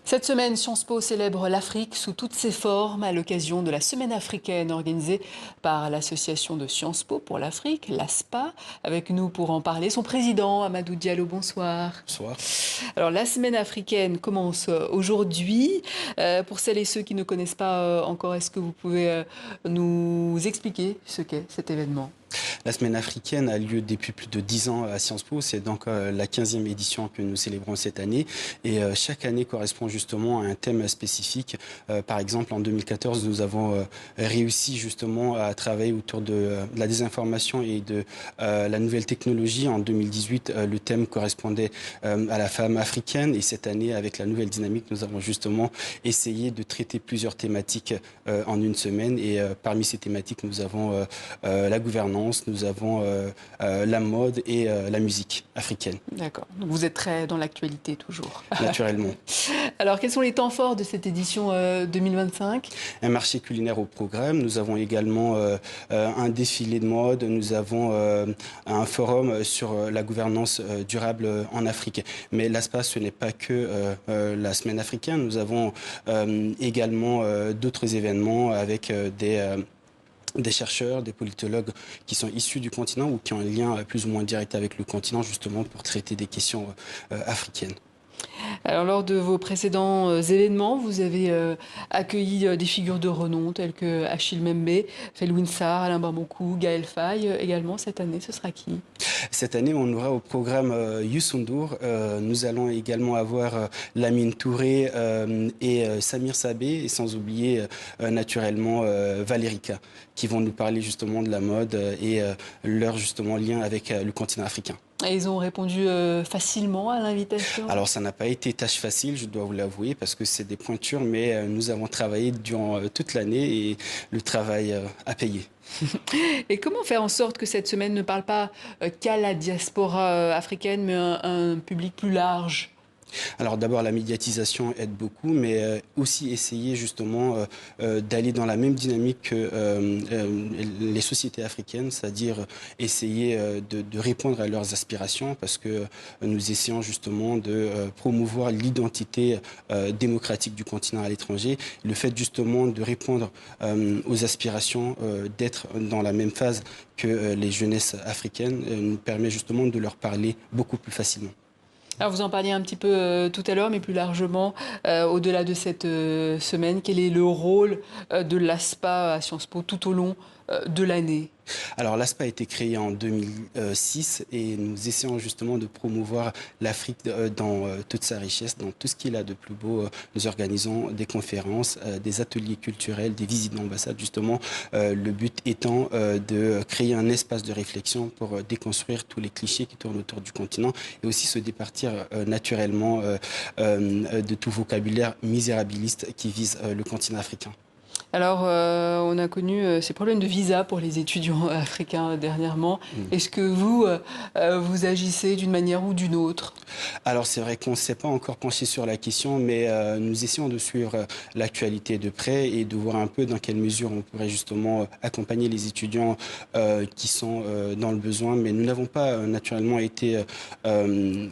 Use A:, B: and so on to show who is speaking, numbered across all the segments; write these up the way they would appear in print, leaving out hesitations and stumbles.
A: Cette semaine, Sciences Po célèbre l'Afrique sous toutes ses formes à l'occasion de la Semaine africaine organisée par l'association de Sciences Po pour l'Afrique, l'ASPA. Avec nous pour en parler, son président, Amadou Diallo, bonsoir.
B: Bonsoir.
A: Alors la Semaine africaine commence aujourd'hui. Pour celles et ceux qui ne connaissent pas encore, est-ce que vous pouvez nous expliquer ce qu'est cet événement ?
B: La Semaine africaine a lieu depuis plus de 10 ans à Sciences Po. C'est donc la 15e édition que nous célébrons cette année. Et chaque année correspond justement à un thème spécifique. Par exemple, en 2014, nous avons réussi justement à travailler autour de la désinformation et de la nouvelle technologie. En 2018, le thème correspondait à la femme africaine. Et cette année, avec la nouvelle dynamique, nous avons justement essayé de traiter plusieurs thématiques en une semaine. Et parmi ces thématiques, nous avons la gouvernance, nous avons la mode et la musique africaine.
A: D'accord. Donc vous êtes très dans l'actualité toujours.
B: Naturellement.
A: Alors quels sont les temps forts de cette édition 2025 ?
B: Un marché culinaire au programme. Nous avons également un défilé de mode. Nous avons un forum sur la gouvernance durable en Afrique. Mais l'ASPA, ce n'est pas que la semaine africaine. Nous avons également d'autres événements avec des chercheurs, des politologues qui sont issus du continent ou qui ont un lien plus ou moins direct avec le continent, justement pour traiter des questions africaines.
A: Alors, lors de vos précédents événements, vous avez accueilli des figures de renom telles que Achille Mbembe, Felwine Sarr, Alain Bambokou, Gaël Faye. Également, cette année, ce sera qui ?
B: Cette année, on aura au programme Youssou N'Dour. Nous allons également avoir Lamine Touré et Samir Sabé, et sans oublier naturellement Valerica, qui vont nous parler justement de la mode et leur justement lien avec le continent africain.
A: Et ils ont répondu facilement à l'invitation ?
B: Alors, ça n'a pas été tâche facile, je dois vous l'avouer, parce que c'est des pointures, mais nous avons travaillé durant toute l'année et le travail a payé.
A: Et comment faire en sorte que cette semaine ne parle pas qu'à la diaspora africaine, mais à un public plus large ?
B: Alors d'abord, la médiatisation aide beaucoup, mais aussi essayer justement d'aller dans la même dynamique que les sociétés africaines, c'est-à-dire essayer de répondre à leurs aspirations, parce que nous essayons justement de promouvoir l'identité démocratique du continent à l'étranger. Le fait justement de répondre aux aspirations, d'être dans la même phase que les jeunesses africaines, nous permet justement de leur parler beaucoup plus facilement.
A: Alors vous en parliez un petit peu tout à l'heure, mais plus largement, au-delà de cette semaine, quel est le rôle de l'ASPA à Sciences Po tout au long de l'année ?
B: Alors l'ASPA a été créée en 2006 et nous essayons justement de promouvoir l'Afrique dans toute sa richesse, dans tout ce qu'il a de plus beau. Nous organisons des conférences, des ateliers culturels, des visites d'ambassade justement. Le but étant de créer un espace de réflexion pour déconstruire tous les clichés qui tournent autour du continent et aussi se départir naturellement de tout vocabulaire misérabiliste qui vise le continent africain.
A: Alors, on a connu ces problèmes de visa pour les étudiants africains dernièrement. Est-ce que vous agissez d'une manière ou d'une autre ?
B: Alors, c'est vrai qu'on ne s'est pas encore penché sur la question, mais nous essayons de suivre l'actualité de près et de voir un peu dans quelle mesure on pourrait justement accompagner les étudiants qui sont dans le besoin. Mais nous n'avons pas naturellement été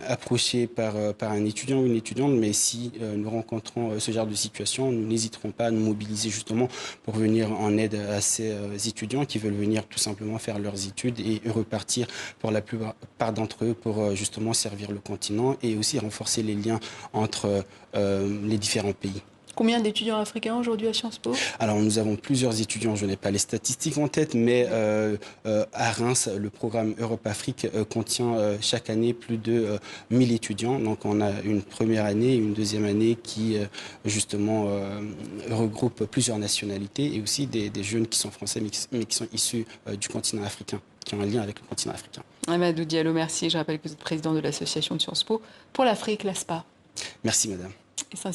B: approchés par un étudiant ou une étudiante, mais si nous rencontrons ce genre de situation, nous n'hésiterons pas à nous mobiliser justement pour venir en aide à ces étudiants qui veulent venir tout simplement faire leurs études et repartir pour la plupart d'entre eux pour justement servir le continent et aussi renforcer les liens entre les différents pays.
A: Combien d'étudiants africains aujourd'hui à Sciences Po ?
B: Alors nous avons plusieurs étudiants, je n'ai pas les statistiques en tête, mais à Reims, le programme Europe-Afrique contient chaque année plus de 1000 étudiants. Donc on a une première année et une deuxième année qui justement regroupe plusieurs nationalités et aussi des jeunes qui sont français mais qui sont issus du continent africain, qui ont un lien avec le continent africain.
A: Amadou Diallo, merci. Je rappelle que vous êtes président de l'association de Sciences Po pour l'Afrique, l'ASPA.
B: Merci madame.